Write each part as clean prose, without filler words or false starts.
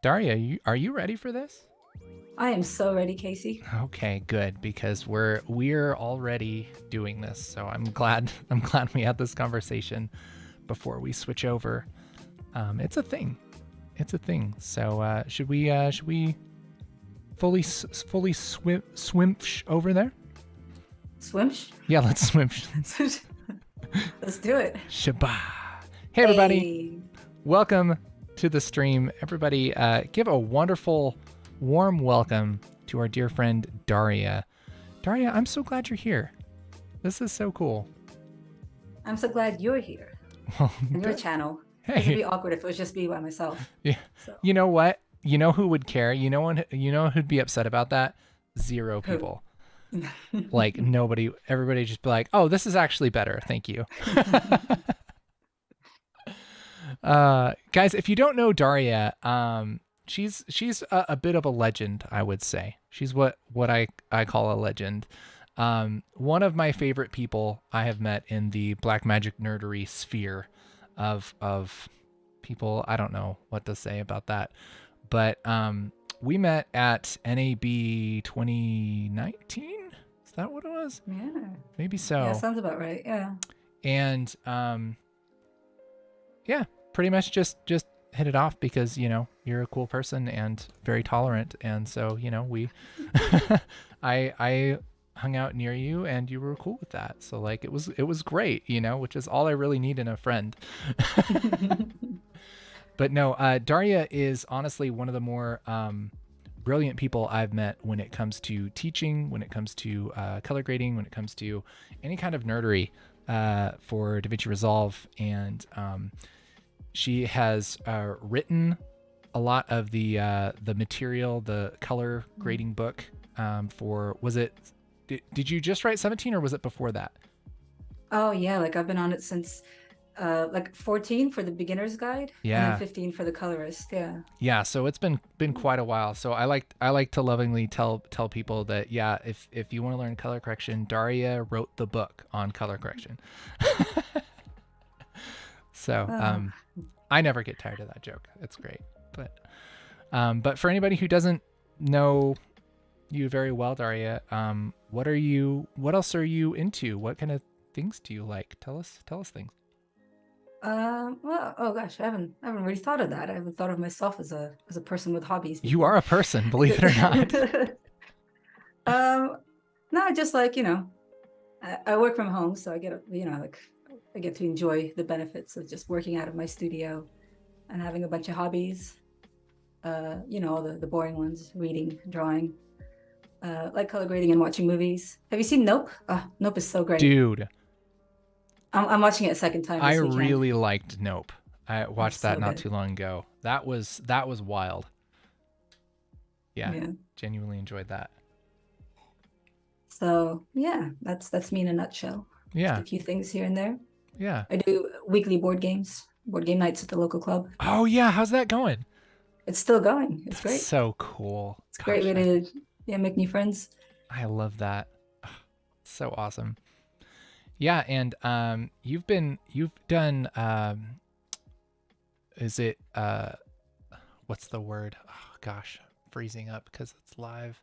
Daria, are you ready for this? I am so ready, Casey. Okay, good, because we're already doing this. So I'm glad I'm glad we had this conversation before we switch over. It's a thing. It's a thing. So should we fully swimsh over there? Swimsh? Yeah, let's swim. Let's do it. Shabba. Hey everybody, Hey. welcome to the stream. Everybody, give a wonderful, warm welcome to our dear friend Daria. Daria, I'm so glad you're here. This is so cool. I'm so glad you're here Well, on your channel. Because it'd hey, be awkward if it was just me by myself. yeah. So, You know what? You know who would care? You know who'd be upset about that? Zero who? people. Like nobody, everybody just be like, "Oh, this is actually better. Thank you." Guys, if you don't know Daria, she's a bit of a legend, I would say. She's what I call a legend. One of my favorite people I have met in the Blackmagic nerdery sphere of people. I don't know what to say about that, but we met at NAB 2019. Is that what it was? Yeah. Maybe Yeah, so. sounds about right. Yeah. And yeah, pretty much just hit it off because you're a cool person and very tolerant, and so we I hung out near you and you were cool with that, so like it was great, which is all I really need in a friend. But no, Daria is honestly one of the more brilliant people I've met when it comes to teaching, when it comes to color grading, when it comes to any kind of nerdery for DaVinci Resolve. And she has written a lot of the material, the color grading book for, did you just write 17 or was it before that? Oh, yeah. Like I've been on it since like 14 for the beginner's guide and then Yeah. 15 for the colorist. Yeah. Yeah, so it's been quite a while. So I like to lovingly tell people that, yeah, if you want to learn color correction, Daria wrote the book on color correction. So Oh. I never get tired of that joke. It's great. But for anybody who doesn't know you very well, Daria, what else are you into? What kind of things do you like? Tell us things. Well, oh gosh, I haven't really thought of that. I haven't thought of myself as a person with hobbies You before. are a person, believe it or not. um, no, just like, I work from home, so I get, like I get to enjoy the benefits of just working out of my studio and having a bunch of hobbies. All the boring ones, reading, drawing, like color grading and watching movies. Have you seen Nope? Nope is so great. Dude, I'm watching it a second time I this weekend. really liked Nope. I Oh, watched that so not good. too long ago. That was wild. Yeah, Yeah. genuinely enjoyed that. So yeah, that's me in a nutshell. Just Yeah, a few things here and there. yeah. I do weekly board game nights at the local club. Oh yeah, how's that going? It's still going. It's That's great. so cool. It's a great Gosh, way to, yeah, make new friends. I love that. So awesome. Yeah, and you've done is it what's the word? Oh gosh, freezing up because it's live.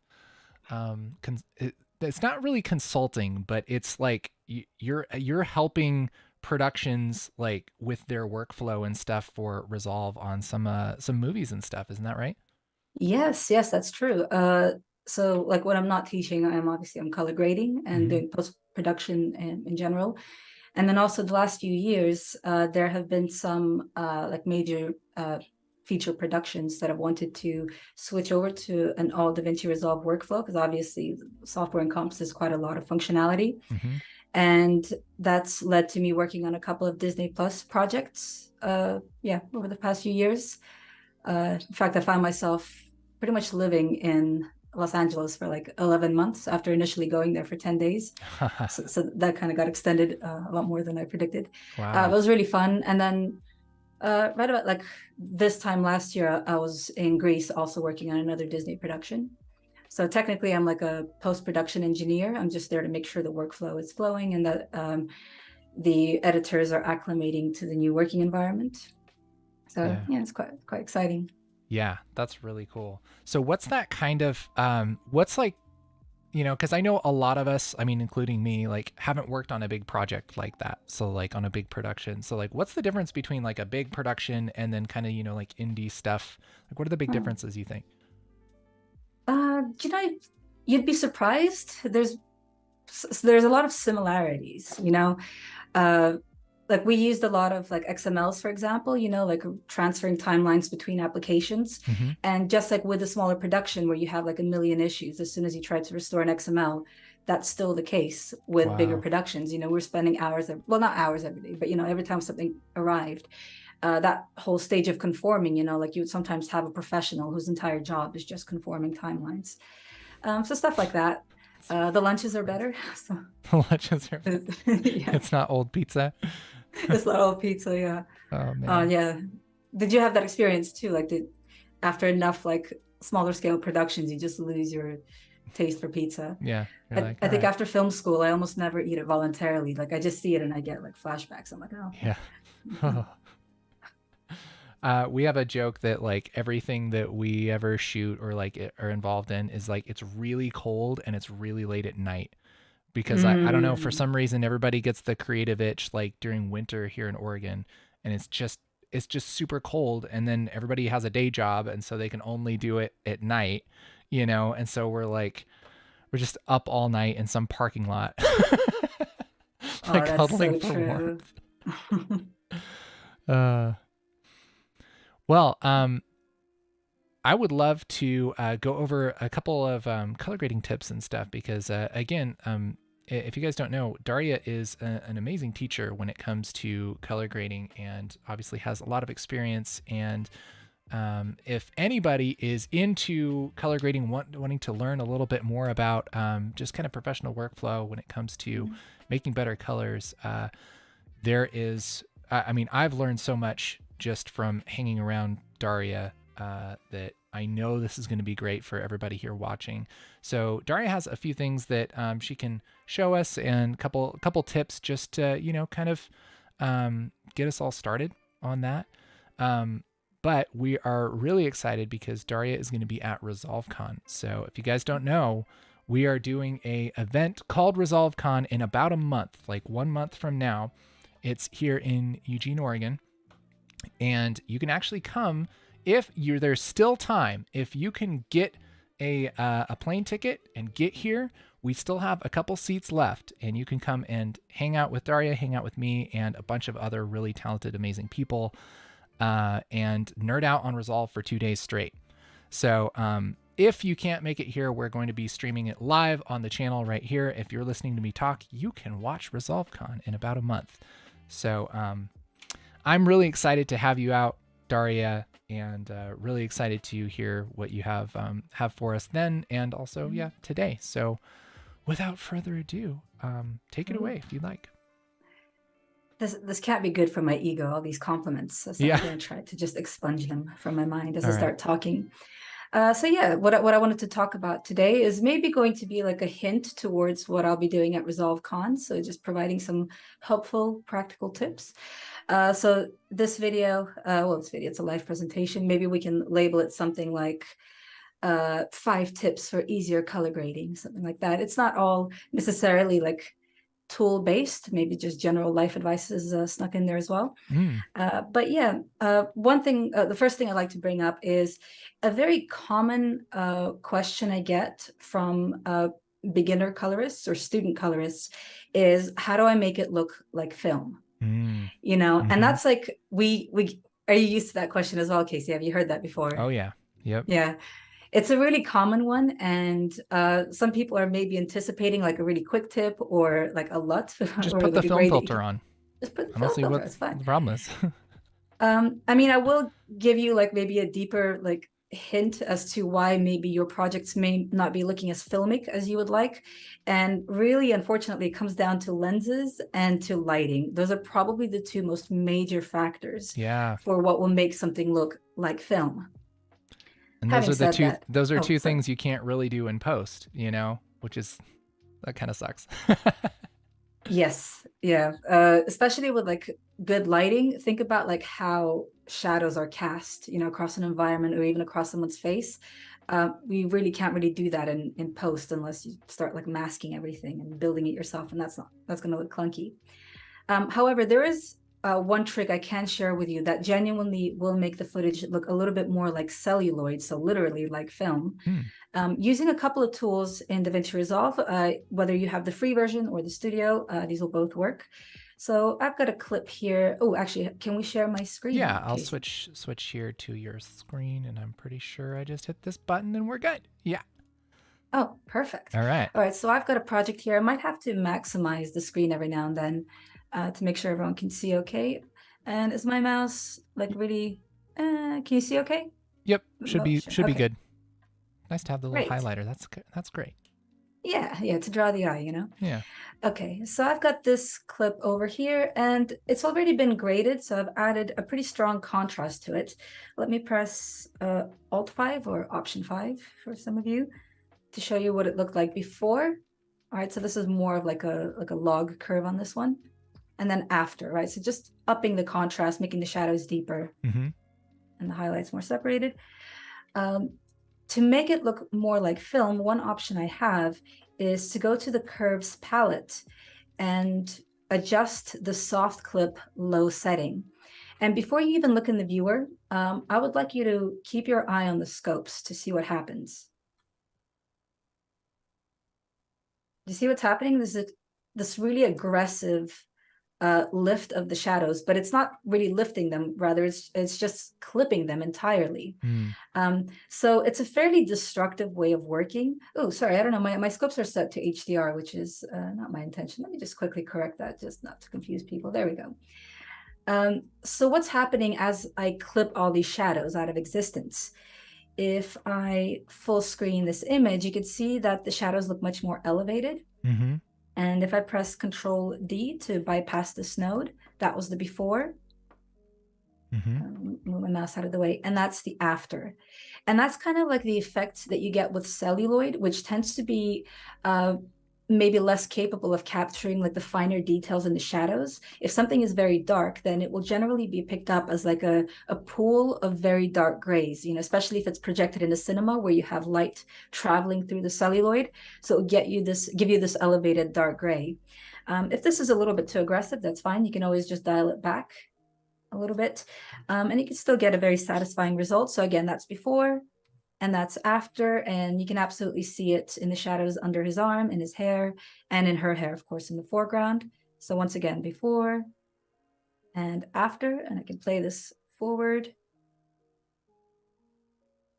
It's not really consulting, but it's like you're helping productions like with their workflow and stuff for Resolve on some movies and stuff. Isn't that right? Yes, yes, that's true. So like when I'm not teaching, I'm color grading and Mm-hmm. doing post-production in general. And then also the last few years, there have been some like major feature productions that have wanted to switch over to an all DaVinci Resolve workflow because obviously software encompasses quite a lot of functionality. Mm-hmm. And that's led to me working on a couple of Disney Plus projects, yeah, over the past few years. In fact, I found myself pretty much living in Los Angeles for like 11 months after initially going there for 10 days. So that kind of got extended a lot more than I predicted. It Wow. was really fun. And then right about like this time last year, I was in Greece also working on another Disney production. So technically, I'm like a post-production engineer. I'm just there to make sure the workflow is flowing and that the editors are acclimating to the new working environment. So Yeah. yeah, it's quite exciting. Yeah, that's really cool. So what's that kind of what's like, because I know a lot of us, I mean, including me, like haven't worked on a big project like that. So like on a big production. So like what's the difference between like a big production and then kind of, like indie stuff? Like what are the big Hmm. differences you think? You know, you'd be surprised. There's a lot of similarities, uh, like we used a lot of like XMLs, for example, like transferring timelines between applications. Hmm. And just like with a smaller production where you have like a million issues, as soon as you try to restore an XML, that's still the case with bigger Wow. productions. We're spending hours, well, not hours every day, but, every time something arrived, that whole stage of conforming, like you would sometimes have a professional whose entire job is just conforming timelines. So stuff like that. The lunches are better. So, The lunches are, yeah, it's not old pizza. it's not all pizza. Yeah. Oh man. Yeah. Did you have that experience too? Like, after enough like smaller scale productions, you just lose your taste for pizza? Yeah. You're I, like, I all think right. after film school, I almost never eat it voluntarily. Like, I just see it and I get like flashbacks. I'm like, oh. Yeah. We have a joke that like everything that we ever shoot or like are involved in is like it's really cold and it's really late at night because I don't know, for Mm. some reason everybody gets the creative itch like during winter here in Oregon, and it's just super cold, and then everybody has a day job and so they can only do it at night, and so we're just up all night in some parking lot Oh, like that's huddling so for true. warmth. uh well, I would love to go over a couple of color grading tips and stuff because, again, if you guys don't know, Daria is an amazing teacher when it comes to color grading and obviously has a lot of experience. And if anybody is into color grading, wanting to learn a little bit more about just kind of professional workflow when it comes to making better colors, there is, I mean, I've learned so much just from hanging around Daria that I know this is going to be great for everybody here watching. So Daria has a few things that she can show us and couple tips just to kind of get us all started on that. But we are really excited because Daria is going to be at ResolveCon. So if you guys don't know, we are doing a event called ResolveCon in about a month, like 1 month from now. It's here in Eugene, Oregon, and you can actually come if you're there's still time. If you can get a plane ticket and get here, we still have a couple seats left, and you can come and hang out with Daria, hang out with me, and a bunch of other really talented, amazing people, and nerd out on Resolve for 2 days straight. So if you can't make it here, we're going to be streaming it live on the channel right here. If you're listening to me talk, you can watch ResolveCon in about a month. So I'm really excited to have you out, Daria, and really excited to hear what you have for us then, and also today. So without further ado, take it away if you'd like. This can't be good for my ego, all these compliments. So Yeah. I'm going to try to just expunge them from my mind as All I right. start talking. So yeah, what I wanted to talk about today is maybe going to be like a hint towards what I'll be doing at ResolveCon. So just providing some helpful, practical tips. So this video, it's a live presentation. Maybe we can label it something like 5 tips for easier color grading, something like that. It's not all necessarily like tool based, maybe just general life advice is snuck in there as well. But yeah, the first thing I like to bring up is a very common question I get from beginner colorists or student colorists is, how do I make it look like film? And that's like, we are you used to that question as well, Casey? Have you heard that before? Oh yeah. Yep. Yeah. It's a really common one, and some people are maybe anticipating like a really quick tip or like a LUT Just or put the like a film grade that you filter can on. just put I the don't film see filter. what It's fine. the problem is. I mean, I will give you like maybe a deeper like hint as to why maybe your projects may not be looking as filmic as you would like. And really, unfortunately, it comes down to lenses and to lighting. Those are probably the 2 most major factors Yeah. for what will make something look like film. And those Having are the said two that, those are oh, two sorry. things you can't really do in post, which is that kind of sucks. Yes, yeah. Especially with like good lighting, think about like how shadows are cast, across an environment or even across someone's face. We really can't really do that in post unless you start like masking everything and building it yourself, and that's going to look clunky. However, there is one trick I can share with you that genuinely will make the footage look a little bit more like celluloid, so literally like film. Using a couple of tools in DaVinci Resolve, whether you have the free version or the studio, these will both work. So I've got a clip here. Oh, actually, can we share my screen? Yeah, I'll switch here to your screen, and I'm pretty sure I just hit this button and we're good. Yeah. Oh, perfect. All right. All right, so I've got a project here. I might have to maximize the screen every now and then to make sure everyone can see okay. And is my mouse like really, can you see okay? Yep, should be good. Nice to have the little Great. highlighter. That's great. Yeah, to draw the eye, Yeah. Okay, so I've got this clip over here and it's already been graded, so I've added a pretty strong contrast to it. Let me press Alt 5 or Option 5 for some of you to show you what it looked like before. All right, so this is more of like a log curve on this one. And then after, right? So just upping the contrast, making the shadows deeper and the highlights more separated. To make it look more like film, one option I have is to go to the curves palette and adjust the soft clip low setting. And before you even look in the viewer, I would like you to keep your eye on the scopes to see what happens. Do you see what's happening? There's this really aggressive lift of the shadows, but it's not really lifting them. Rather, it's just clipping them entirely. So it's a fairly destructive way of working. Oh, sorry, I don't know. My scopes are set to HDR, which is not my intention. Let me just quickly correct that, just not to confuse people. There we go. So what's happening as I clip all these shadows out of existence? If I full screen this image, you can see that the shadows look much more elevated. And if I press Control D to bypass this node, that was the before. Move my mouse out of the way, and that's the after. And that's kind of like the effect that you get with celluloid, which tends to be maybe less capable of capturing like the finer details in the shadows. If something is very dark, then it will generally be picked up as like a pool of very dark grays, especially if it's projected in a cinema where you have light traveling through the celluloid. So it'll give you this elevated dark gray. If this is a little bit too aggressive, that's fine. You can always just dial it back a little bit, and you can still get a very satisfying result. So again, that's before and that's after, and you can absolutely see it in the shadows under his arm, in his hair, and in her hair, of course, in the foreground. So once again, before and after, and I can play this forward.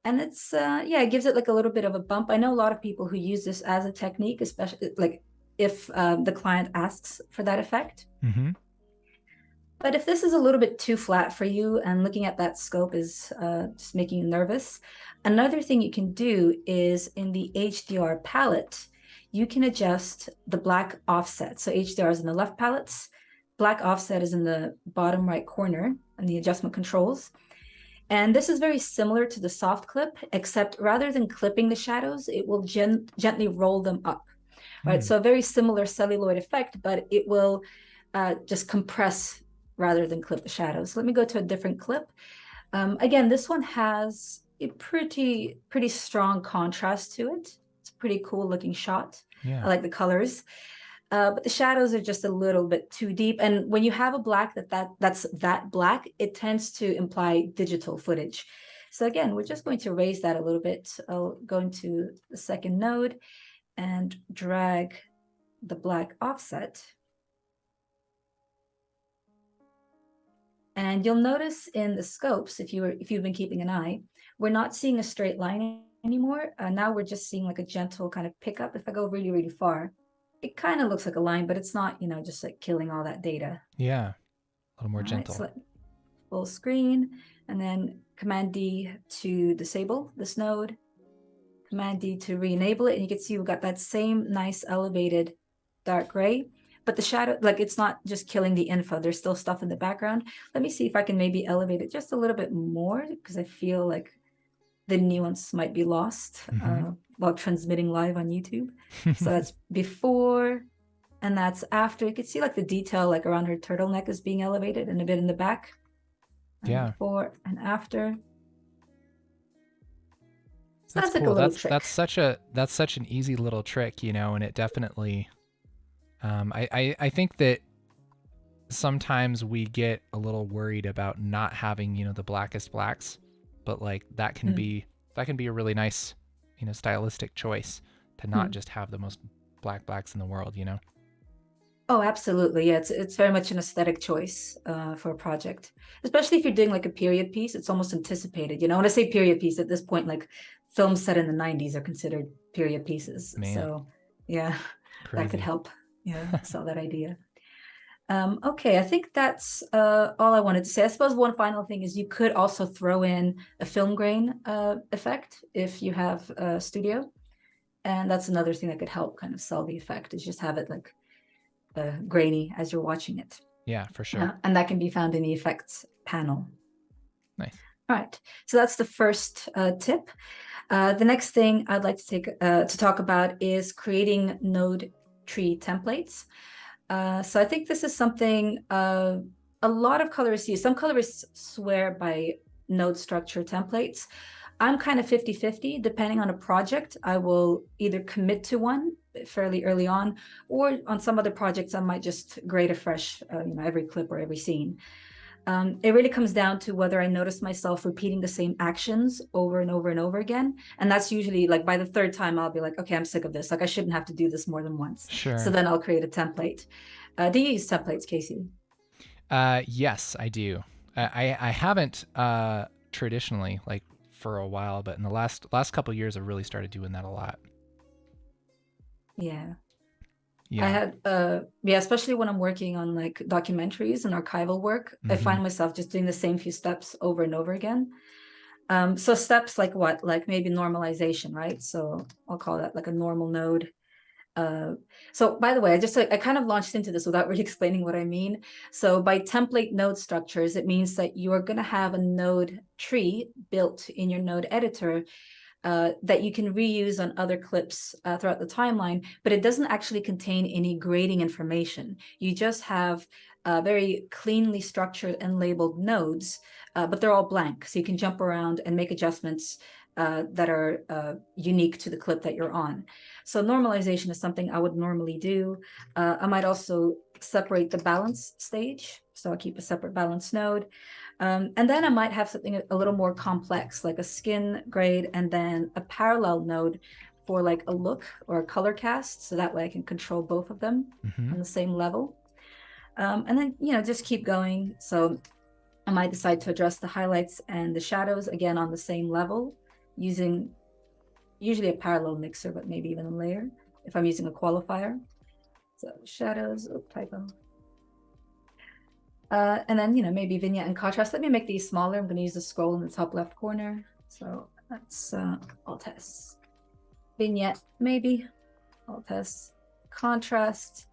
And it's, it gives it like a little bit of a bump. I know a lot of people who use this as a technique, especially like if the client asks for that effect. But if this is a little bit too flat for you and looking at that scope is just making you nervous, another thing you can do is in the HDR palette, you can adjust the black offset. So HDR is in the left palettes, black offset is in the bottom right corner in the adjustment controls. And this is very similar to the soft clip, except rather than clipping the shadows, it will gently roll them up. Right, so a very similar celluloid effect, but it will just compress rather than clip the shadows. So let me go to a different clip. Again, this one has a pretty strong contrast to it. It's a pretty cool looking shot. I like the colors. But the shadows are just a little bit too deep. And when you have a black that's that black, it tends to imply digital footage. So again, we're just going to raise that a little bit. I'll go into the second node and drag the black offset. And you'll notice in the scopes, if you've been keeping an eye, we're not seeing a straight line anymore. Now we're just seeing like a gentle kind of pickup. If I go really, really far, it kind of looks like a line, but it's not, just like killing all that data. Yeah, a little more gentle. Right, so full screen, and then Command D to disable this node, Command D to re-enable it, and you can see we've got that same nice elevated dark gray. But the shadow, like it's not just killing the info. There's still stuff in the background. Let me see if I can maybe elevate it just a little bit more because I feel like the nuance might be lost while transmitting live on YouTube. So that's before And that's after, you can see like the detail like around her turtleneck is being elevated and a bit in the back. Yeah. Before and after. So That's that's like cool. a little trick. That's such an easy little trick, you know, and it definitely I think that sometimes we get a little worried about not having, you know, the blackest blacks, but like that can be a really nice, you know, stylistic choice to not just have the most black blacks in the world, you know. Oh, absolutely. Yeah, it's very much an aesthetic choice for a project, especially if you're doing like a period piece. It's almost anticipated. You know, when I say period piece, at this point, like films set in the 90s are considered period pieces. Man, so yeah, that could crazy. help. Yeah, sell that idea. Okay, I think that's all I wanted to say. I suppose one final thing is you could also throw in a film grain effect if you have a studio. And that's another thing that could help kind of sell the effect, is just have it like grainy as you're watching it. Yeah, for sure. And that can be found in the effects panel. Nice. All right, so that's the first tip. The next thing I'd like to take to talk about is creating node tree templates. So I think this is something a lot of colorists use. Some colorists swear by node structure templates. I'm kind of 50-50. Depending on a project, I will either commit to one fairly early on, or on some other projects, I might just grade afresh, you know, every clip or every scene. It really comes down to whether I notice myself repeating the same actions over and over and over again. And that's usually like by the third time, I'll be like, okay, I'm sick of this. Like I shouldn't have to do this more than once. Sure. So then I'll create a template. Do you use templates, Casey? Yes, I do. I haven't traditionally, like for a while, but in the last couple of years, I've really started doing that a lot. Yeah. Yeah. I had yeah, especially when I'm working on like documentaries and archival work, I find myself just doing the same few steps over and over again. So steps like what? Like maybe normalization, right? So I'll call that like a normal node. So by the way, I kind of launched into this without really explaining what I mean. So by template node structures, it means that you are going to have a node tree built in your node editor that you can reuse on other clips throughout the timeline, but it doesn't actually contain any grading information. You just have very cleanly structured and labeled nodes, but they're all blank. So you can jump around and make adjustments that are unique to the clip that you're on. So normalization is something I would normally do. I might also separate the balance stage. So I'll keep a separate balance node. And then I might have something a little more complex, like a skin grade and then a parallel node for like a look or a color cast. So that way I can control both of them on the same level. And then, you know, just keep going. So I might decide to address the highlights and the shadows again on the same level using usually a parallel mixer, but maybe even a layer if I'm using a qualifier. So shadows, typo. And then, you know, maybe vignette and contrast. Let me make these smaller. I'm going to use the scroll in the top left corner. So that's Alt S. Vignette, maybe. Alt S. Contrast.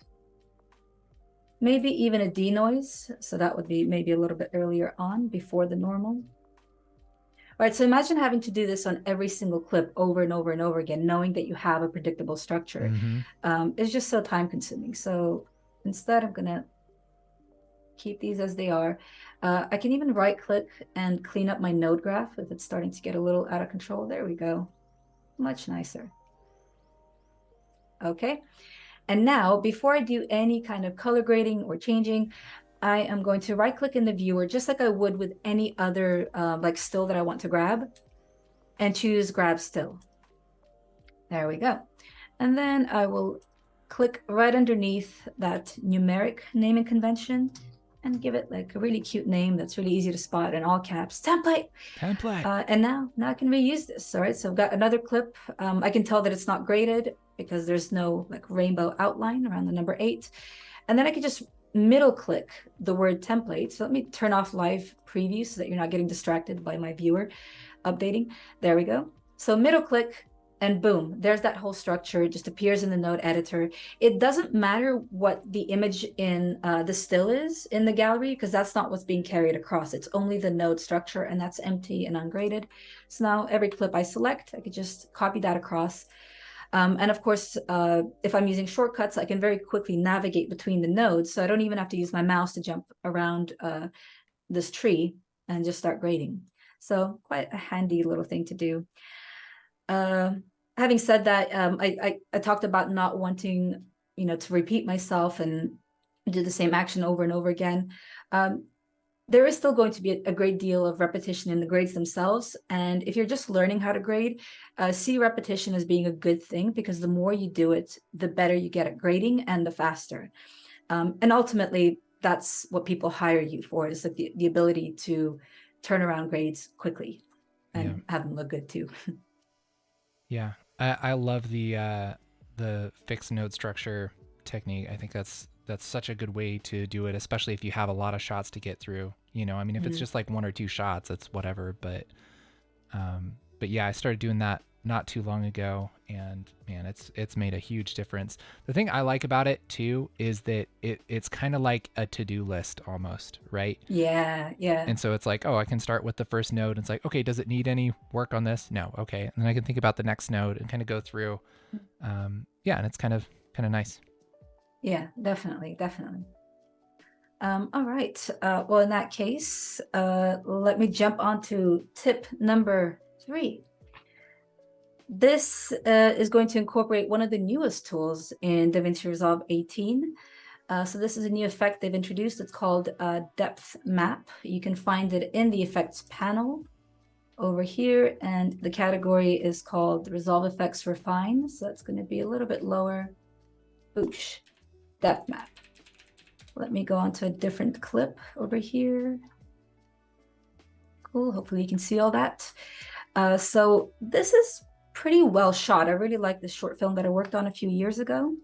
Maybe even a denoise. So that would be maybe a little bit earlier on before the normal. All right, so imagine having to do this on every single clip over and over and over again, knowing that you have a predictable structure. It's just so time consuming. So instead, I'm going to keep these as they are. I can even right click and clean up my node graph if it's starting to get a little out of control. There we go. Much nicer. Okay. And now, before I do any kind of color grading or changing, I am going to right click in the viewer, just like I would with any other like still that I want to grab, and choose grab still. There we go. And then I will click right underneath that numeric naming convention and give it like a really cute name that's really easy to spot in all caps, template. And now I can reuse this. All right, so I've got another clip. I can tell that it's not graded because there's no like rainbow outline around the number 8. And then I can just middle click the word template. So let me turn off live preview so that you're not getting distracted by my viewer updating. There we go. So middle click, and boom, there's that whole structure. It just appears in the node editor. It doesn't matter what the image in the still is in the gallery, because that's not what's being carried across. It's only the node structure, and that's empty and ungraded. So now every clip I select, I could just copy that across. And of course, if I'm using shortcuts, I can very quickly navigate between the nodes. So I don't even have to use my mouse to jump around this tree and just start grading. So quite a handy little thing to do. Having said that, I talked about not wanting, to repeat myself and do the same action over and over again. There is still going to be a great deal of repetition in the grades themselves. And if you're just learning how to grade, see repetition as being a good thing, because the more you do it, the better you get at grading and the faster. And ultimately, that's what people hire you for, is like the ability to turn around grades quickly and have them look good too. Yeah, I love the fixed node structure technique. I think that's such a good way to do it, especially if you have a lot of shots to get through. I mean, if it's just like 1 or 2 shots, it's whatever. But yeah, I started doing that not too long ago, and man, it's made a huge difference. The thing I like about it too is that it's kind of like a to-do list almost, right? Yeah. And so it's like, oh, I can start with the first node. And it's like, okay, does it need any work on this? No. Okay. And then I can think about the next node and kind of go through. Yeah, and it's kind of nice. Yeah, definitely. All right. Well, in that case, let me jump on to tip number 3. This is going to incorporate one of the newest tools in DaVinci Resolve 18. So this is a new effect they've introduced. It's called Depth Map. You can find it in the effects panel over here, and the category is called Resolve Effects Refine. So that's going to be a little bit lower. Boosh. Depth Map. Let me go on to a different clip over here. Cool. Hopefully you can see all that. So this is pretty well shot. I really like this short film that I worked on a few years ago.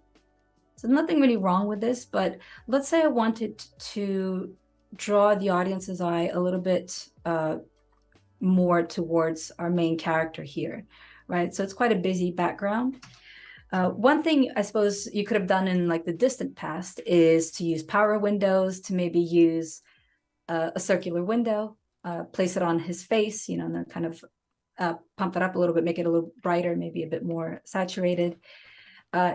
So nothing really wrong with this, but let's say I wanted to draw the audience's eye a little bit more towards our main character here, right? So it's quite a busy background. One thing I suppose you could have done in like the distant past is to use power windows, to maybe use a circular window, place it on his face, and then kind of pump it up a little bit, make it a little brighter, maybe a bit more saturated.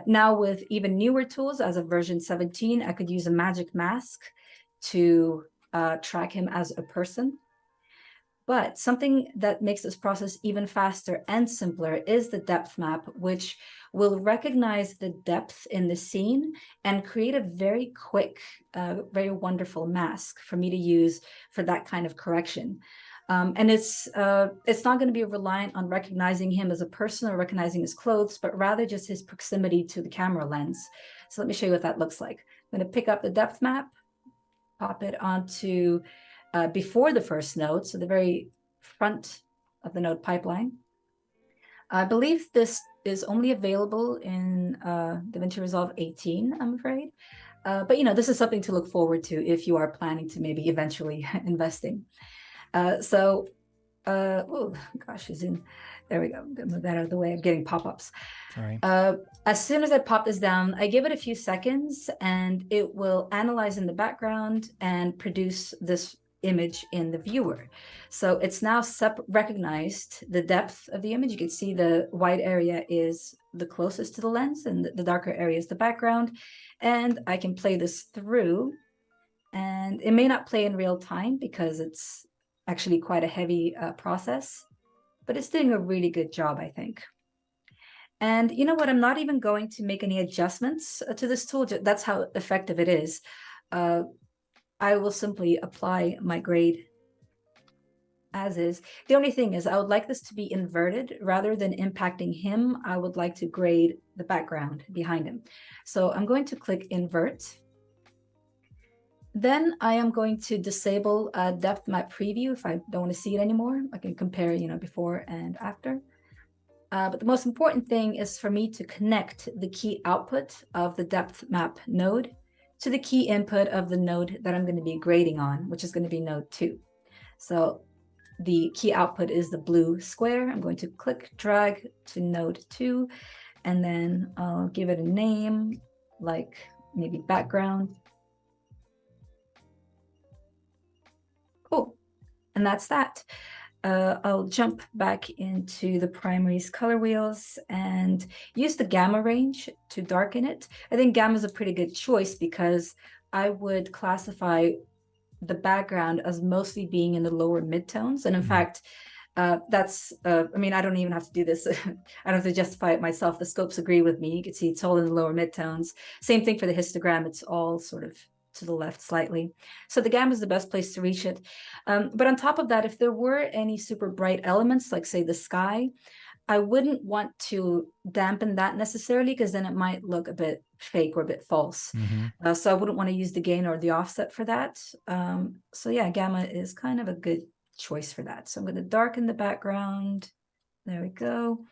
Now with even newer tools, as of version 17, I could use a magic mask to track him as a person. But something that makes this process even faster and simpler is the depth map, which will recognize the depth in the scene and create a very quick, very wonderful mask for me to use for that kind of correction. And it's not going to be reliant on recognizing him as a person or recognizing his clothes, but rather just his proximity to the camera lens. So let me show you what that looks like. I'm going to pick up the depth map, pop it onto before the first node, so the very front of the node pipeline. I believe this is only available in DaVinci Resolve 18, I'm afraid. But this is something to look forward to if you are planning to maybe eventually investing. Oh gosh, there we go. I'm gonna move that out of the way. I'm getting pop-ups. All right. As soon as I pop this down, I give it a few seconds and it will analyze in the background and produce this image in the viewer. So it's now recognized the depth of the image. You can see the white area is the closest to the lens and the darker area is the background. And I can play this through, and it may not play in real time because it's actually quite a heavy process, but it's doing a really good job, I think. And you know what? I'm not even going to make any adjustments to this tool. That's how effective it is. I will simply apply my grade as is. The only thing is I would like this to be inverted. Rather than impacting him, I would like to grade the background behind him. So I'm going to click invert. Then I am going to disable depth map preview if I don't want to see it anymore. I can compare, before and after. But the most important thing is for me to connect the key output of the depth map node to the key input of the node that I'm going to be grading on, which is going to be node 2. So the key output is the blue square. I'm going to click drag to node 2, and then I'll give it a name like maybe background. Cool. And that's that. I'll jump back into the primaries color wheels and use the gamma range to darken it. I think gamma is a pretty good choice because I would classify the background as mostly being in the lower midtones. And in fact, that's, I mean, I don't even have to do this. I don't have to justify it myself. The scopes agree with me. You can see it's all in the lower midtones. Same thing for the histogram. It's all sort of to the left slightly. So the gamma is the best place to reach it. But on top of that, if there were any super bright elements, like say the sky, I wouldn't want to dampen that necessarily because then it might look a bit fake or a bit false. So I wouldn't want to use the gain or the offset for that. So yeah, gamma is kind of a good choice for that. So I'm going to darken the background. There we go.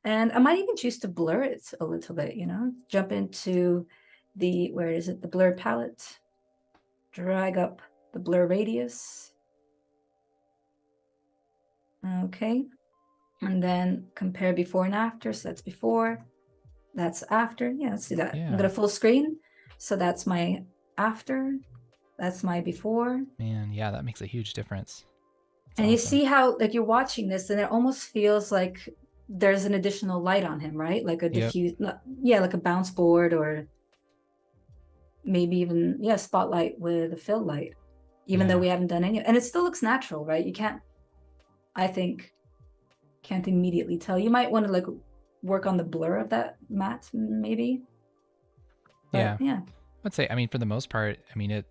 And I might even choose to blur it a little bit, you know, jump into the, where is it? The blur palette, drag up the blur radius. Okay. And then compare before and after. So that's before, that's after. Yeah, let's do that. Yeah. I'm going to full screen. So that's my after, that's my before. Man, yeah, that makes a huge difference. That's and awesome. You see how, like, you're watching this and it almost feels like there's an additional light on him, right? Like a diffuse, yeah, like a bounce board, or maybe even, yeah, spotlight with a fill light, even though we haven't done any, and it still looks natural, right? You can't, I think, can't immediately tell. You might want to like work on the blur of that matte, maybe. But, yeah. I'd say, I mean, for the most part, I mean, it,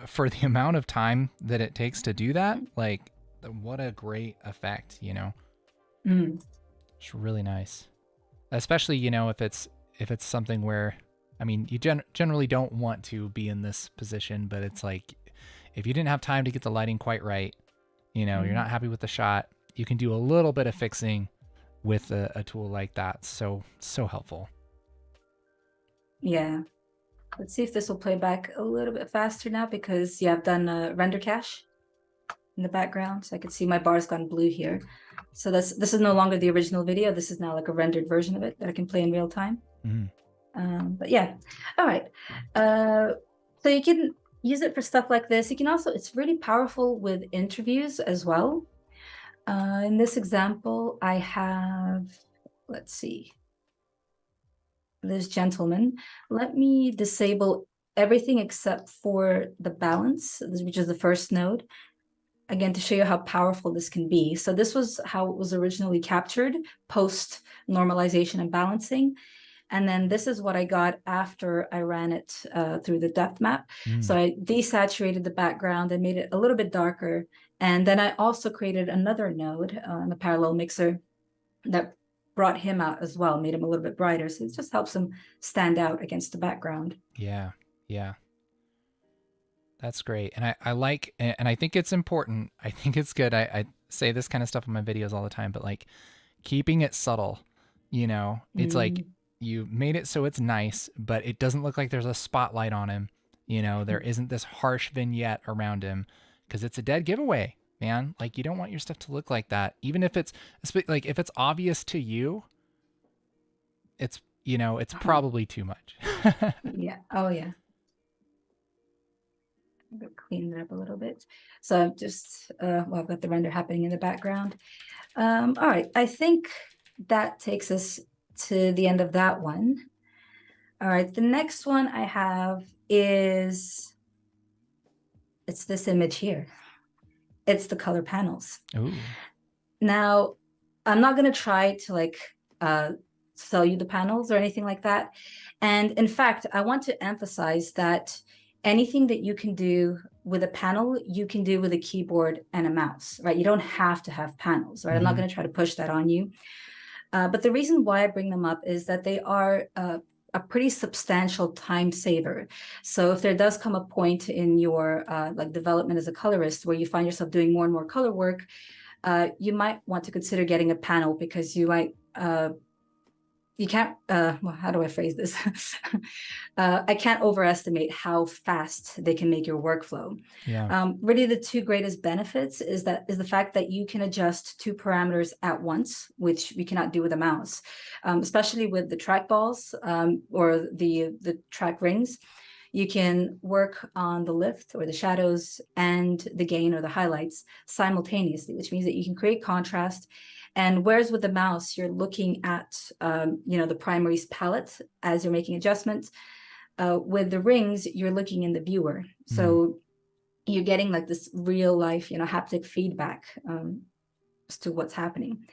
for the amount of time that it takes to do that, like, what a great effect, you know? It's really nice. Especially, you know, if it's something where, I mean, you generally don't want to be in this position, but it's like, if you didn't have time to get the lighting quite right, you know, you're not happy with the shot, you can do a little bit of fixing with a tool like that. So helpful. Yeah. Let's see if this will play back a little bit faster now, because I've done a render cache in the background. So I can see my bar's gone blue here. So this is no longer the original video. This is now like a rendered version of it that I can play in real time. But yeah, all right. So you can use it for stuff like this. You can also, it's really powerful with interviews as well. In this example, I have, let's see, this gentleman. Let me disable everything except for the balance, which is the first node, again, to show you how powerful this can be. So this was how it was originally captured, post normalization and balancing. And then this is what I got after I ran it through the depth map. So I desaturated the background and made it a little bit darker. And then I also created another node in the parallel mixer that brought him out as well, made him a little bit brighter. So it just helps him stand out against the background. Yeah. That's great. And I like, and I think it's important. I think it's good. I say this kind of stuff in my videos all the time, but like keeping it subtle, you know, it's like you made it so it's nice, but it doesn't look like there's a spotlight on him. You know, there isn't this harsh vignette around him, because it's a dead giveaway, man. Like, you don't want your stuff to look like that. Even if it's like, if it's obvious to you, it's, you know, it's probably too much. Yeah. Oh yeah. I'm gonna clean it up a little bit. So I'm just, well, I've got the render happening in the background. All right. I think that takes us to the end of that one. All right. The next one I have is, it's this image here. It's the color panels. Ooh. Now, I'm not going to try to like sell you the panels or anything like that. And in fact, I want to emphasize that anything that you can do with a panel, you can do with a keyboard and a mouse, right? You don't have to have panels, right? I'm not going to try to push that on you. But the reason why I bring them up is that they are a pretty substantial time saver. So if there does come a point in your like development as a colorist where you find yourself doing more and more color work, you might want to consider getting a panel, because you might, you can't, well, how do I phrase this? I can't overestimate how fast they can make your workflow. Yeah. Really, the two greatest benefits is the fact that you can adjust two parameters at once, which we cannot do with a mouse, especially with the track balls or the track rings. you can work on the lift or the shadows and the gain or the highlights simultaneously, which means that you can create contrast. And whereas with the mouse, you're looking at, the primary's palette as you're making adjustments. With the rings, you're looking in the viewer. So you're getting like this real life, haptic feedback as to what's happening.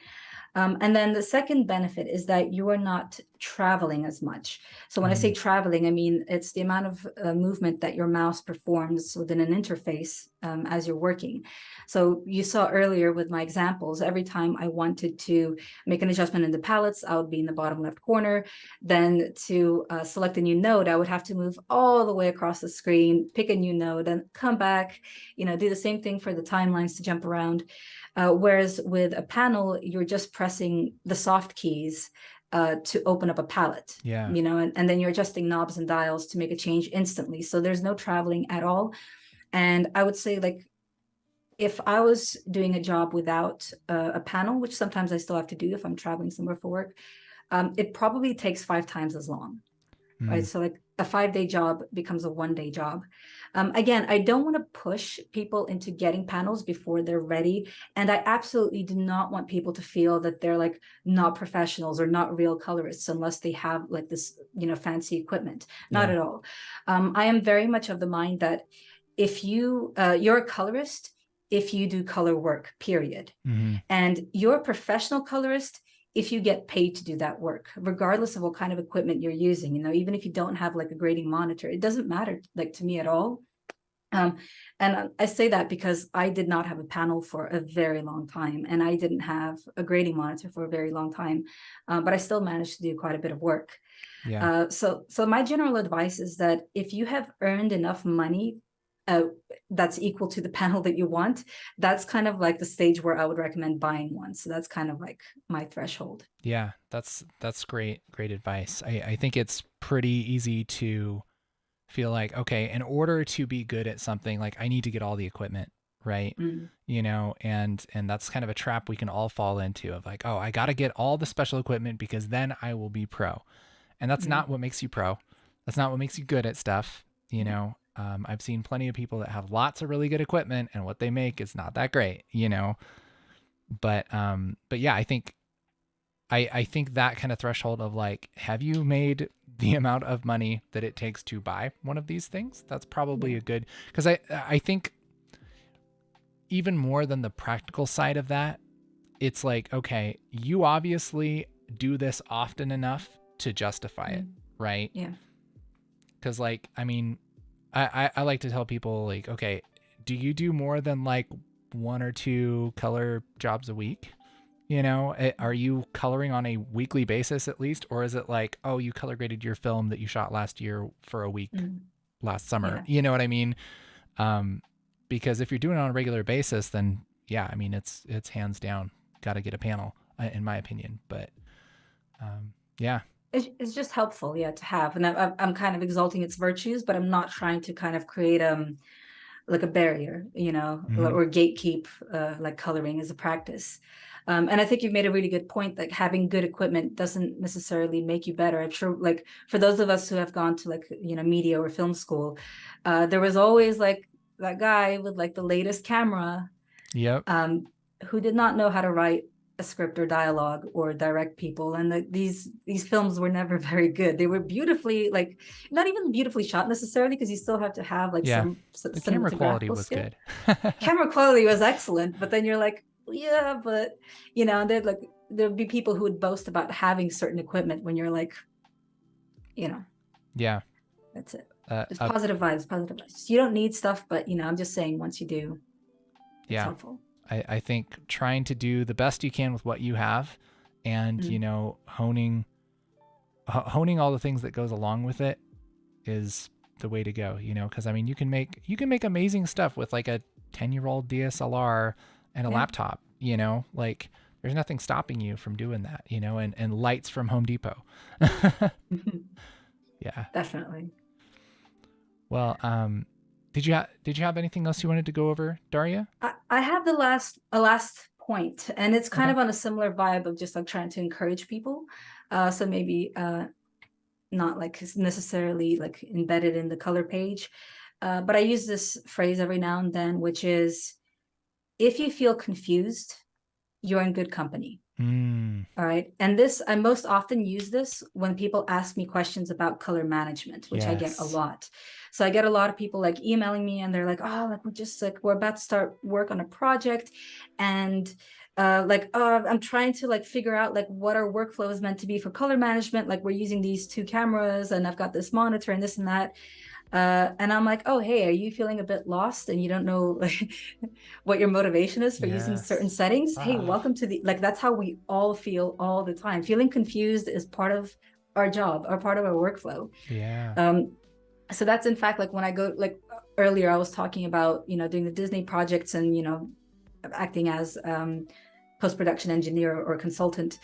And then the second benefit is that you are not traveling as much. So when I say traveling, I mean, it's the amount of movement that your mouse performs within an interface as you're working. So you saw earlier with my examples, every time I wanted to make an adjustment in the palettes, I would be in the bottom left corner. Then to select a new node, I would have to move all the way across the screen, pick a new node, and come back, do the same thing for the timelines to jump around. Whereas with a panel, you're just pressing the soft keys to open up a palette, and then you're adjusting knobs and dials to make a change instantly. So there's no traveling at all. And I would say, like, if I was doing a job without a panel, which sometimes I still have to do if I'm traveling somewhere for work, it probably takes 5 times as long. Right. So like a 5-day job becomes a 1-day job. Again, I don't want to push people into getting panels before they're ready. And I absolutely do not want people to feel that they're like not professionals or not real colorists unless they have like this, fancy equipment. Not at all. I am very much of the mind that if you're a colorist, if you do color work, period. And you're a professional colorist if you get paid to do that work, regardless of what kind of equipment you're using, even if you don't have like a grading monitor, it doesn't matter, like, to me at all. And I say that because I did not have a panel for a very long time, and I didn't have a grading monitor for a very long time, but I still managed to do quite a bit of work. So my general advice is that if you have earned enough money that's equal to the panel that you want, that's kind of like the stage where I would recommend buying one. So that's kind of like my threshold. Yeah, that's great advice. I think it's pretty easy to feel like, okay, in order to be good at something, like, I need to get all the equipment, right? And that's kind of a trap we can all fall into, of like, oh, I got to get all the special equipment because then I will be pro. And that's not what makes you pro. That's not what makes you good at stuff. I've seen plenty of people that have lots of really good equipment and what they make is not that great, but yeah, I think that kind of threshold of like, have you made the amount of money that it takes to buy one of these things? That's probably a good, because I think even more than the practical side of that, it's like, okay, you obviously do this often enough to justify it, right? Yeah. Because like, I mean, I like to tell people, like, okay, do you do more than like 1 or 2 color jobs a week? Are you coloring on a weekly basis at least? Or is it like, oh, you color graded your film that you shot last year for a week last summer? Yeah. You know what I mean? Because if you're doing it on a regular basis, then yeah, I mean, it's hands down, got to get a panel, in my opinion. But yeah. It's just helpful, to have. And I'm kind of exalting its virtues, but I'm not trying to kind of create like a barrier, or gatekeep like coloring as a practice. And I think you've made a really good point, like having good equipment doesn't necessarily make you better. I'm sure, like, for those of us who have gone to like, media or film school, there was always like that guy with like the latest camera, who did not know how to write a script or dialogue or direct people, and these films were never very good. They were beautifully, like, not even beautifully shot necessarily, because you still have to have like some the camera quality was skill. good. Camera quality was excellent, but then you're like, yeah, but and there'd be people who would boast about having certain equipment when you're like, yeah, that's it. Just positive vibes. You don't need stuff, but I'm just saying, once you do, it's helpful. I think trying to do the best you can with what you have, and honing all the things that goes along with it is the way to go. Because I mean, you can make amazing stuff with like a 10-year-old DSLR and a laptop. Like, there's nothing stopping you from doing that. And lights from Home Depot. Yeah, definitely. Well, did you have anything else you wanted to go over, Daria? I have a last point, and it's kind of on a similar vibe of just like trying to encourage people. So maybe not like necessarily like embedded in the color page. But I use this phrase every now and then, which is, if you feel confused, you're in good company. All right. And this, I most often use this when people ask me questions about color management, which I get a lot. So I get a lot of people like emailing me and they're like, oh, like we're about to start work on a project. And I'm trying to like figure out like what our workflow is meant to be for color management. Like we're using these 2 cameras and I've got this monitor and this and that. And I'm like, oh, hey, are you feeling a bit lost and you don't know like, what your motivation is for using certain settings? Hey, welcome to that's how we all feel all the time. Feeling confused is part of our job or part of our workflow. Yeah. So that's in fact, like when I go, like earlier, I was talking about, doing the Disney projects and, acting as post-production engineer or consultant.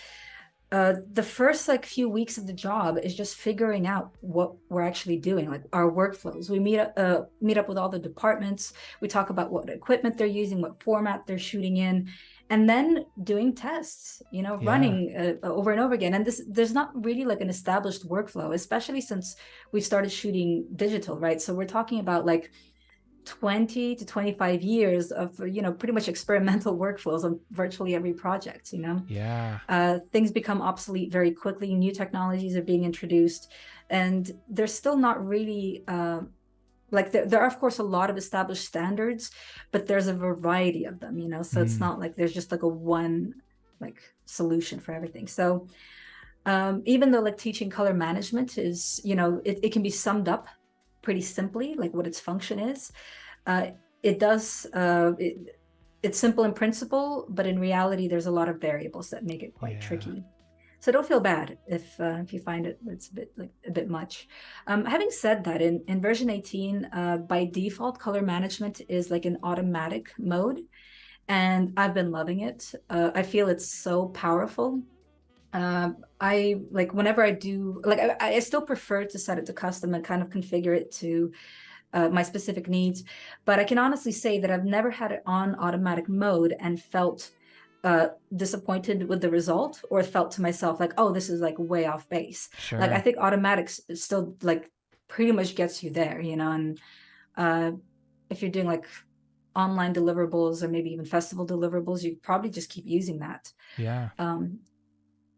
The first like few weeks of the job is just figuring out what we're actually doing, like our workflows. We meet up with all the departments. We talk about what equipment they're using, what format they're shooting in, and then doing tests, running over and over again. And there's not really like an established workflow, especially since we started shooting digital, right? So we're talking about like 20 to 25 years of pretty much experimental workflows on virtually every project. Things become obsolete very quickly. New technologies are being introduced, and there's still not really there are of course a lot of established standards, but there's a variety of them. So it's not like there's just like a one like solution for everything. So even though like teaching color management is it can be summed up pretty simply, like what its function is. It's simple in principle, but in reality, there's a lot of variables that make it quite tricky. So don't feel bad if you find it's a bit much. Having said that, in version 18, by default, color management is like an automatic mode, and I've been loving it. I feel it's so powerful. I like whenever I do, like I still prefer to set it to custom and kind of configure it to my specific needs. But I can honestly say that I've never had it on automatic mode and felt disappointed with the result, or felt to myself like, oh, this is like way off base. Like I think automatic still like pretty much gets you there, and if you're doing like online deliverables or maybe even festival deliverables, you probably just keep using that.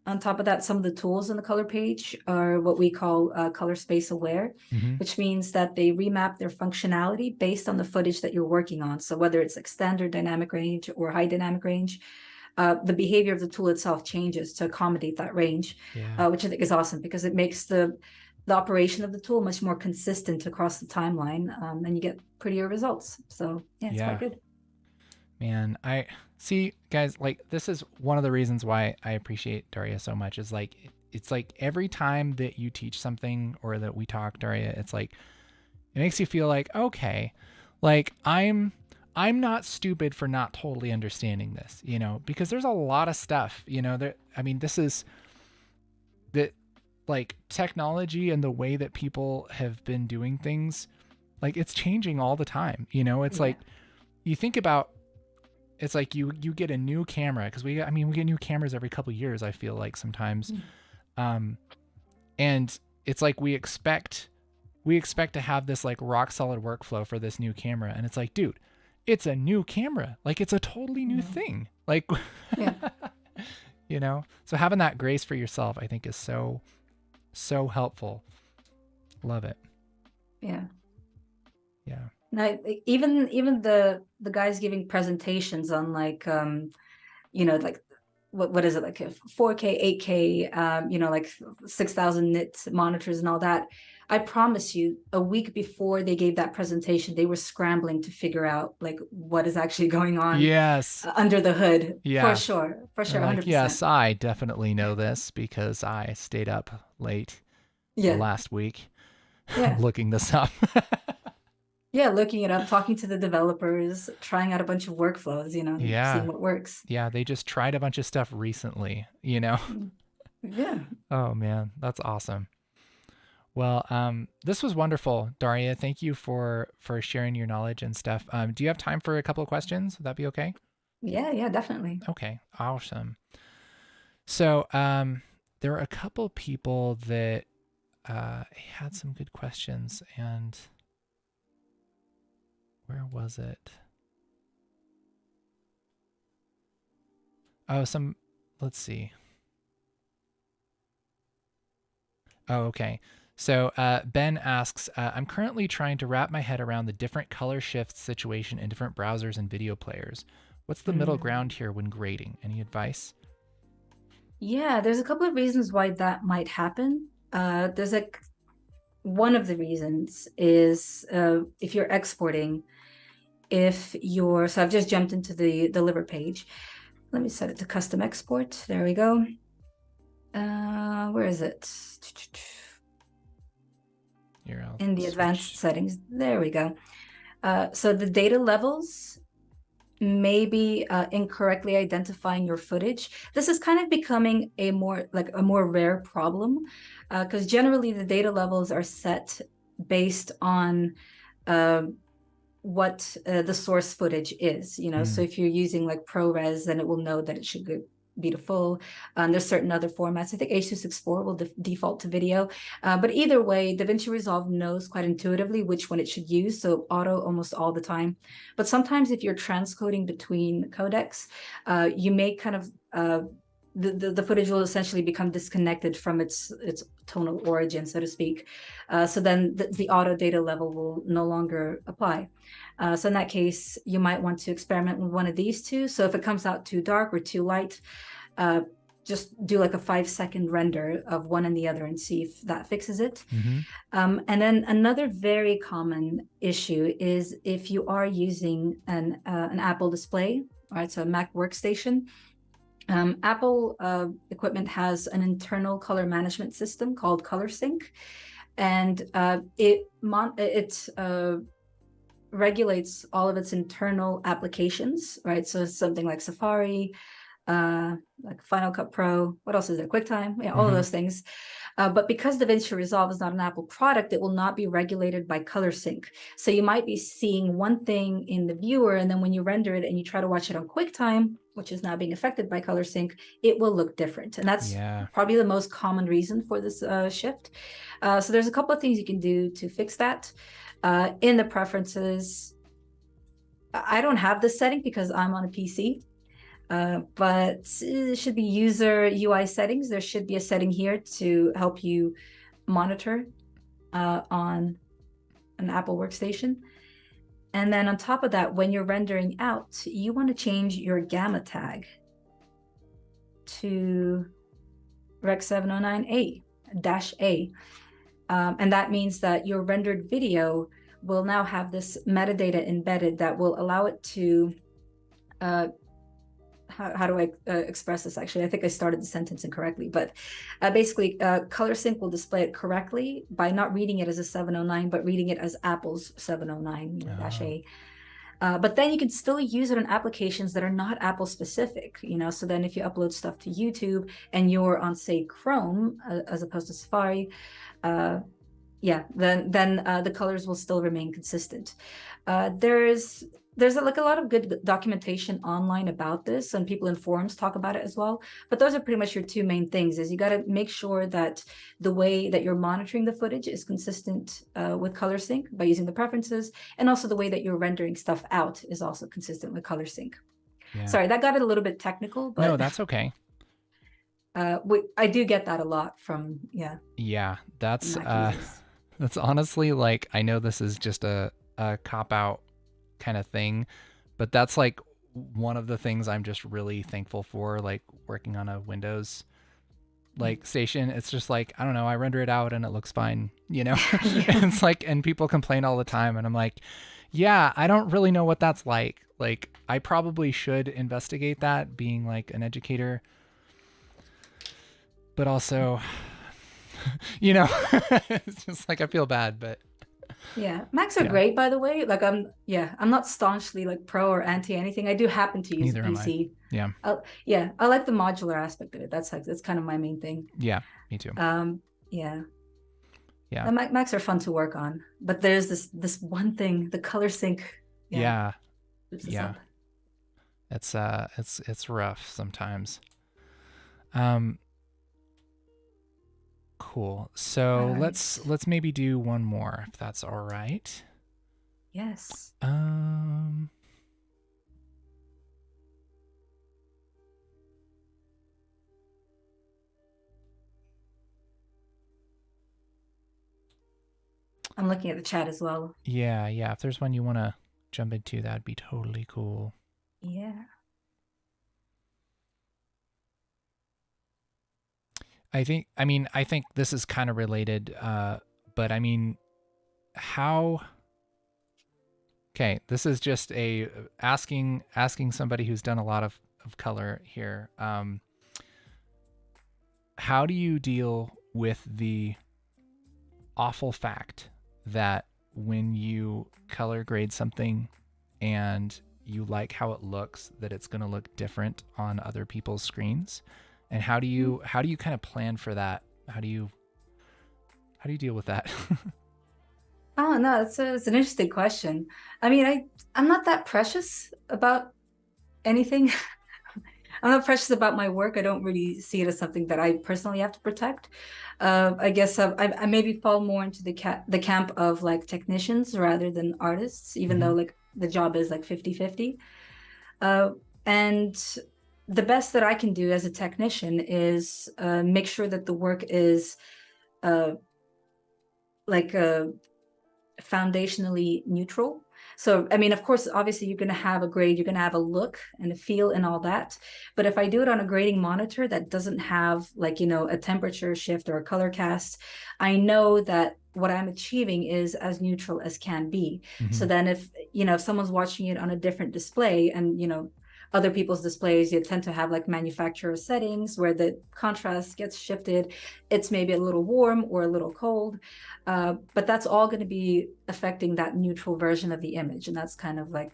On top of that, some of the tools in the color page are what we call color space aware, which means that they remap their functionality based on the footage that you're working on. So whether it's like standard dynamic range or high dynamic range, the behavior of the tool itself changes to accommodate that range, which I think is awesome because it makes the operation of the tool much more consistent across the timeline, and you get prettier results. So it's quite good. Man, I see, guys, like this is one of the reasons why I appreciate Daria so much, is like it's like every time that you teach something or that we talk, Daria, it's like it makes you feel like, okay, like I'm not stupid for not totally understanding this, because there's a lot of stuff, this is that like technology and the way that people have been doing things, like it's changing all the time, it's like you think about. It's like you get a new camera because we get new cameras every couple of years, I feel like sometimes. And it's like we expect to have this like rock solid workflow for this new camera. And it's like, dude, it's a new camera. Like it's a totally new thing. Like, so having that grace for yourself, I think is so, so helpful. Love it. Yeah. Yeah. Now, even the guys giving presentations on like like what is it, like a 4K, 8K, like 6,000 nits monitors and all that. I promise you, a week before they gave that presentation, they were scrambling to figure out like what is actually going on. Under the hood. For sure, 100%. Yes, I definitely know this because I stayed up late last week looking this up. Looking it up, talking to the developers, trying out a bunch of workflows, seeing what works. Yeah, they just tried a bunch of stuff recently, Yeah. Oh man, that's awesome. Well, this was wonderful, Daria. Thank you for sharing your knowledge and stuff. Do you have time for a couple of questions? Would that be okay? Yeah, definitely. Okay, awesome. So, there are a couple people that he had some good questions, and where was it? Oh, let's see. Oh, okay. So Ben asks, I'm currently trying to wrap my head around the different color shifts situation in different browsers and video players. What's the middle ground here when grading? Any advice? Yeah, there's a couple of reasons why that might happen. There's like one of the reasons is if you're exporting, so I've just jumped into the deliver page. Let me set it to custom export. There we go. Where is it? Here, In the advanced settings. There we go. So the data levels may be incorrectly identifying your footage. This is kind of becoming a more rare problem because generally the data levels are set based on what the source footage is, so if you're using like ProRes, then it will know that it should be to full. There's certain other formats. I think H.264 will default to video, but either way, DaVinci Resolve knows quite intuitively which one it should use, so auto almost all the time. But sometimes if you're transcoding between codecs, you may kind of the footage will essentially become disconnected from its tonal origin, so to speak. So then the auto data level will no longer apply. So in that case, you might want to experiment with one of these two. So if it comes out too dark or too light, just do like a 5-second render of one and the other and see if that fixes it. And then another very common issue is if you are using an Apple display, all right, so a Mac workstation. Apple equipment has an internal color management system called ColorSync, and it regulates all of its internal applications, right? So something like Safari, like Final Cut Pro, what else is there? QuickTime, all of those things. But because DaVinci Resolve is not an Apple product, it will not be regulated by ColorSync. So you might be seeing one thing in the viewer, and then when you render it and you try to watch it on QuickTime, which is now being affected by ColorSync, it will look different. And that's probably the most common reason for this shift. So there's a couple of things you can do to fix that. In the preferences, I don't have this setting because I'm on a PC. But it should be user UI settings. There should be a setting here to help you monitor on an Apple workstation. And then on top of that, when you're rendering out, you want to change your gamma tag to Rec 709A-A. And that means that your rendered video will now have this metadata embedded that will allow it to how do I express this? Actually, I think I started the sentence incorrectly, but basically ColorSync will display it correctly by not reading it as a 709, but reading it as Apple's 709-A. But then you can still use it on applications that are not Apple specific, so then if you upload stuff to YouTube and you're on, say, Chrome as opposed to Safari, then the colors will still remain consistent. There's like a lot of good documentation online about this, and people in forums talk about it as well. But those are pretty much your two main things. Is you got to make sure that the way that you're monitoring the footage is consistent with ColorSync by using the preferences, and also the way that you're rendering stuff out is also consistent with ColorSync. Yeah. Sorry, that got it a little bit technical, but no, that's okay. I do get that a lot from that's honestly, like, I know this is just a cop-out kind of thing, but that's like one of the things I'm just really thankful for, like working on a Windows like station. It's just like, I don't know, I render it out and it looks fine, It's like, and people complain all the time, and I'm like, I don't really know what that's like I probably should investigate that, being like an educator, but also it's just like I feel bad, but Macs are great, by the way. Like I'm not staunchly like pro or anti anything. I do happen to use PC. I like the modular aspect of it. That's kind of my main thing. Yeah, me too. The Macs are fun to work on, but there's this one thing, the ColorSync. It's rough sometimes. Cool. So All let's maybe do one more if that's all right. Yes. I'm looking at the chat as well. Yeah. If there's one you want to jump into, that'd be totally cool. Yeah. I think this is kind of related, but I mean, okay, this is just a asking somebody who's done a lot of color here. How do you deal with the awful fact that when you color grade something and you like how it looks, that it's going to look different on other people's screens? And how do you kind of plan for that? How do you deal with that? Oh no, it's an interesting question. I mean, I'm not that precious about anything. I'm not precious about my work. I don't really see it as something that I personally have to protect. I guess I maybe fall more into the camp of like technicians rather than artists, even though like the job is like 50-50. And the best that I can do as a technician is make sure that the work is like foundationally neutral. So, I mean, of course, obviously you're going to have a grade, you're going to have a look and a feel and all that. But if I do it on a grading monitor that doesn't have like, you know, a temperature shift or a color cast, I know that what I'm achieving is as neutral as can be. So then if, you know, if someone's watching it on a different display and, you know, other people's displays, you tend to have like manufacturer settings where the contrast gets shifted. It's maybe a little warm or a little cold, but that's all going to be affecting that neutral version of the image. And that's kind of like,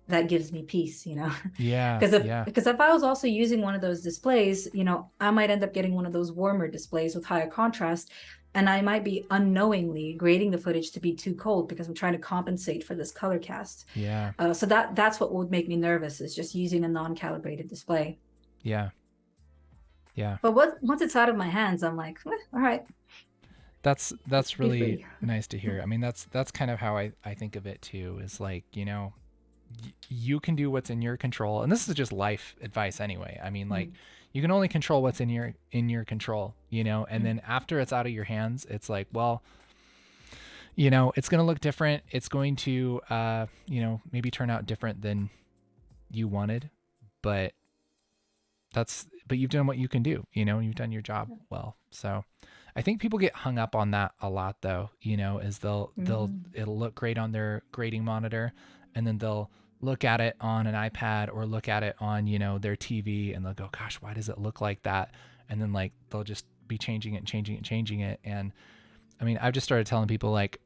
that gives me peace, you know? Yeah. Because if I was also using one of those displays, you know, I might end up getting one of those warmer displays with higher contrast, and I might be unknowingly grading the footage to be too cold because I'm trying to compensate for this color cast. Yeah. So that's what would make me nervous, is just using a non-calibrated display. Yeah. But once it's out of my hands, I'm like, all right. That's really nice to hear. I mean, that's kind of how I think of it too, is like, you know, you can do what's in your control. And this is just life advice anyway. I mean, like, you can only control what's in your control, you know, and then after it's out of your hands, it's like, well, you know, it's going to look different. It's going to, you know, maybe turn out different than you wanted, but you've done what you can do, you know, you've done your job well. So I think people get hung up on that a lot though, you know, is it'll look great on their grading monitor, and then they'll look at it on an iPad or look at it on, you know, their TV, and they'll go, gosh, why does it look like that? And then like, they'll just be changing it. And I mean, I've just started telling people like,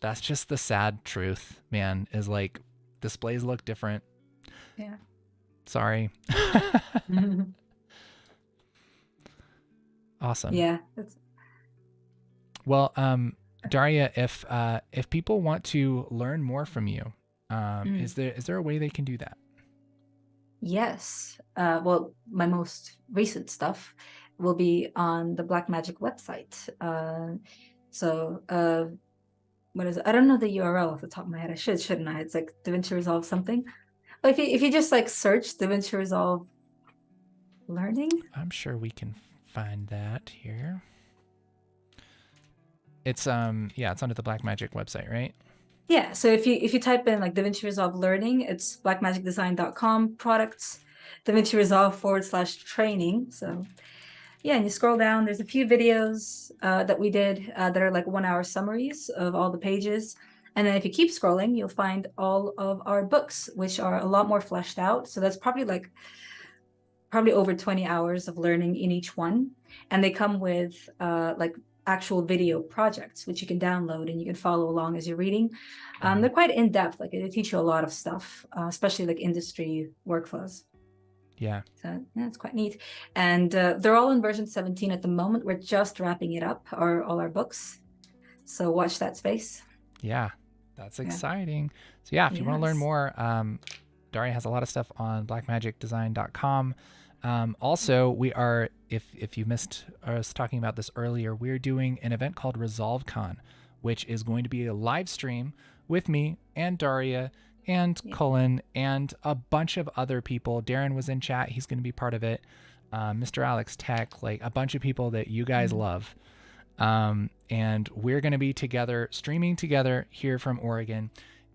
that's just the sad truth, man, is like, displays look different. Yeah. Sorry. Awesome. Yeah. Well, Daria, if people want to learn more from you, is there a way they can do that? Yes. Well, my most recent stuff will be on the Blackmagic website. What is it? I don't know the URL off the top of my head. I shouldn't I? It's like Davinci Resolve something. But if you just like search Davinci Resolve Learning, I'm sure we can find that here. It's it's under the Blackmagic website, right? Yeah. So if you type in like Davinci Resolve Learning, it's blackmagicdesign.com products, Davinci Resolve /training. So yeah, and you scroll down, there's a few videos that we did that are like 1 hour summaries of all the pages. And then if you keep scrolling, you'll find all of our books, which are a lot more fleshed out. So that's probably over 20 hours of learning in each one. And they come with like actual video projects, which you can download and you can follow along as you're reading. They're quite in-depth, like they teach you a lot of stuff, especially like industry workflows. Yeah. So yeah, it's quite neat. And they're all in version 17 at the moment. We're just wrapping it up, all our books. So watch that space. Yeah, that's exciting. So yeah, if you want to learn more, Daria has a lot of stuff on blackmagicdesign.com. Also, we are, if you missed us talking about this earlier, we're doing an event called ResolveCon, which is going to be a live stream with me and Daria and Cullen and a bunch of other people. Darren was in chat. He's going to be part of it. Mr. Alex Tech, like a bunch of people that you guys love. And we're going to be together, streaming together here from Oregon.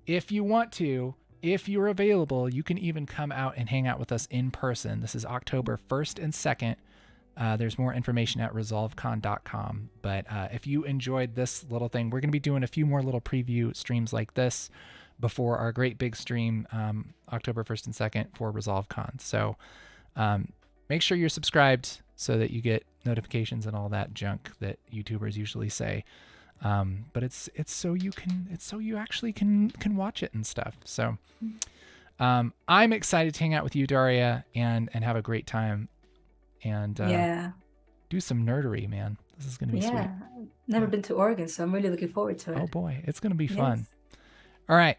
If you want to, if you're available, you can even come out and hang out with us in person. This is October 1st and 2nd. There's more information at resolvecon.com. But if you enjoyed this little thing, we're going to be doing a few more little preview streams like this before our great big stream October 1st and 2nd for ResolveCon. So make sure you're subscribed so that you get notifications and all that junk that YouTubers usually say. But it's so you actually can watch it and stuff. So I'm excited to hang out with you, Daria, and have a great time and do some nerdery, man. This is gonna be sweet. I've never been to Oregon, so I'm really looking forward to it. Oh boy, it's gonna be fun. All right.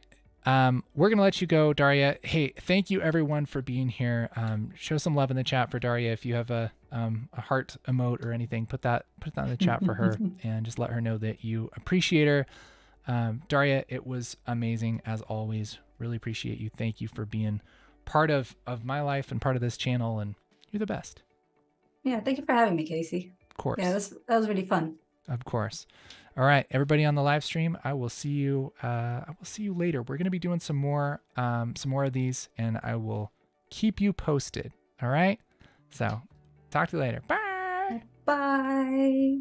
We're gonna let you go, Daria. Hey, thank you everyone for being here. Show some love in the chat for Daria. If you have a heart emote or anything, put that in the chat for her and just let her know that you appreciate her. Daria, it was amazing as always. Really appreciate you. Thank you for being part of my life and part of this channel, and you're the best. Yeah, thank you for having me, Casey. Of course. Yeah, that was really fun. Of course. All right, everybody on the live stream, I will see you later. We're going to be doing some more of these, and I will keep you posted. All right? So, talk to you later. Bye. Bye.